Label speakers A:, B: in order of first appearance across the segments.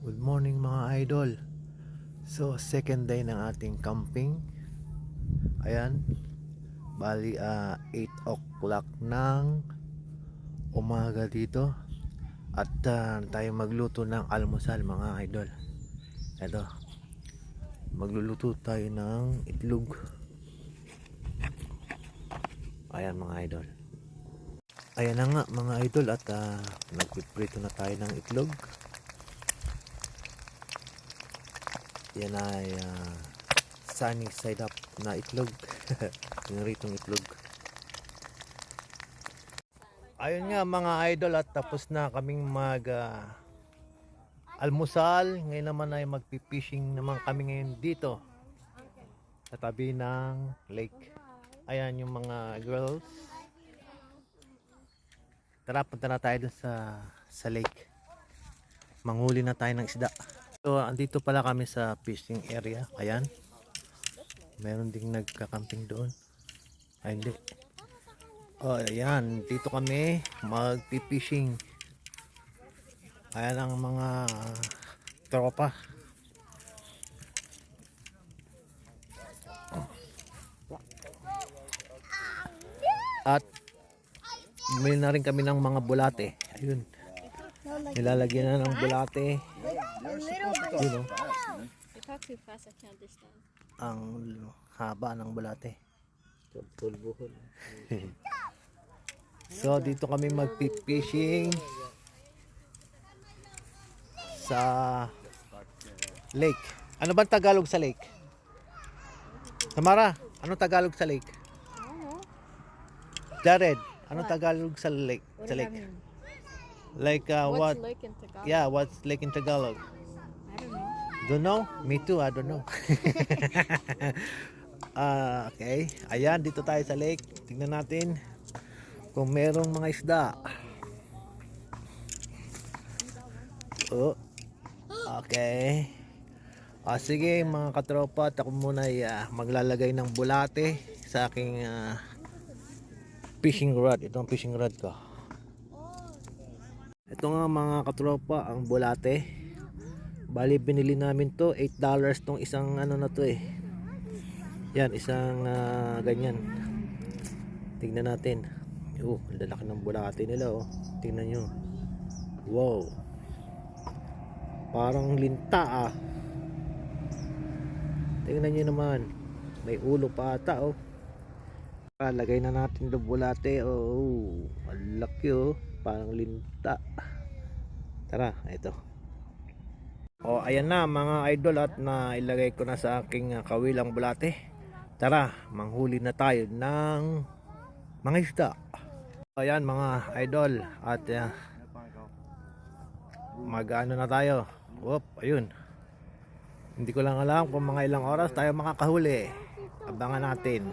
A: Good morning mga idol. So second day ng ating camping. Ayan. Bali 8 o'clock ng umaga dito. At tayo magluto ng almusal mga idol. Ito. Magluluto tayo ng itlog. Ayan mga idol. Ayan na nga mga idol at nagpiprito na tayo ng itlog. Yan ay sunny side up na itlog. Yung ritong itlog. Ayun nga mga idol at tapos na kaming mag almusal. Ngayon naman ay magpipishing naman kami ngayon dito sa tabi ng lake. Ayan yung mga girls. Tara, punta na tayo dun sa lake. Manghuli na tayo ng isda. So, andito pala kami sa fishing area. Ayan. Meron ding nagka-camping doon. Ay, hindi. Oh, ayan. Dito kami magpi-fishing. Ayan ang mga tropa. At bumili na rin kami ng mga bulate. Ayun. Nilalagyan na ng bulate. Yun, oh. Ang haba ng bulate. So dito kami magpi-fishing sa lake. Ano ba Tagalog sa lake? Tamara, ano Tagalog sa lake? Jared, ano Tagalog sa lake? Sa lake. Like what?
B: Lake in Tagalog?
A: Yeah, what's lake in Tagalog?
B: I don't know.
A: Don't know? Me too, I don't know. Okay. Ayan, dito tayo sa lake. Tingnan natin kung merong mga isda. Oh. Okay. Sige mga katropa, ako muna ay maglalagay ng bulate sa aking fishing rod. Ito ang fishing rod ko. Ito nga mga katropa ang bulate. Bali binili namin to $8 tong isang ano na to eh. Yan isang ganyan. Tingnan natin. Oh, ang lalaki ng bulate nila oh. Tingnan nyo. Wow. Parang linta ah. Tingnan nyo naman. May ulo pa ata oh. Lagay na natin yung bulate. Oh, ang laki oh. Parang linta. Tara, ito. Oh, ayan na mga idol at nailagay ko na sa aking kawilang bulate. Tara, manghuli na tayo ng mga isda. Ayan mga idol at mag-ano na tayo. Whoop, ayun. Hindi ko lang alam kung mga ilang oras tayo makakahuli. Abangan natin.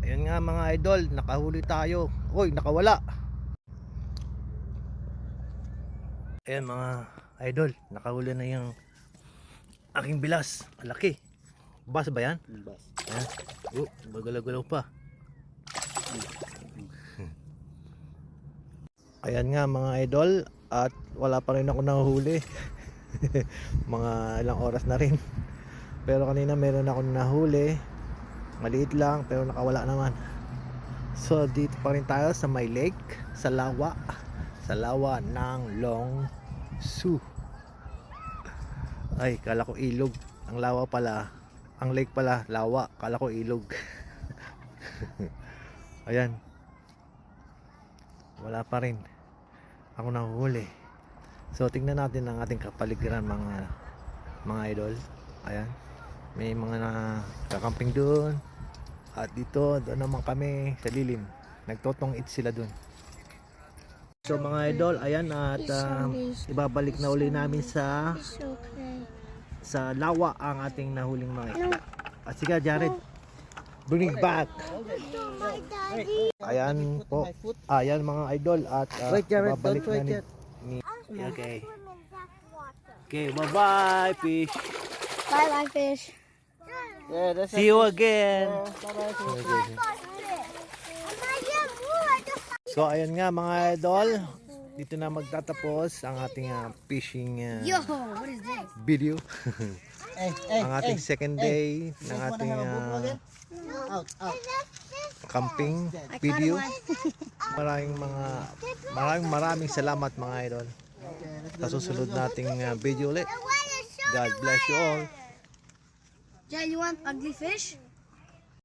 A: Ayun nga mga idol, nakahuli tayo. Uy, nakawala. Ayan mga idol, nakahuli na yung aking bilas. Malaki. Bass ba yan? Bass. Ayan. Magalaw-galaw pa. Ayan nga mga idol, at wala pa rin ako nahuli. Mga ilang oras na rin. Pero kanina meron ako nahuli. Maliit lang pero nakawala naman. So dito pa rin tayo sa may lake, sa lawa. Sa lawa ng Long Su. Ay, kala ko ilog. Ang lawa pala, ang lake pala, lawa. Kala ko ilog. Ayan. Wala pa rin ako nahuhuli. So tingnan natin ang ating kapaligiran mga idol. Ayan. May mga nakakamping doon. At dito, doon naman kami sa lilim. Nagtotong it sila doon. So mga idol, ayan at ibabalik na uli namin sa lawa ang ating nahuling mga isda. At sige Jared, bring it back. Ayan po. Ayan mga idol at ibabalik na ni okay. Okay, bye bye fish.
C: Bye bye fish.
A: See you again. So ayan nga mga idol, dito na magtatapos ang ating fishing
C: Yo, what is this?
A: video.
B: Eh,
A: Ang ating second day ng ating
B: out.
A: camping
C: I caught
A: video.
C: one.
A: Maraming salamat mga idol. Sa susunod nating video ulit. God bless you all.
C: Jay, you want ugly fish?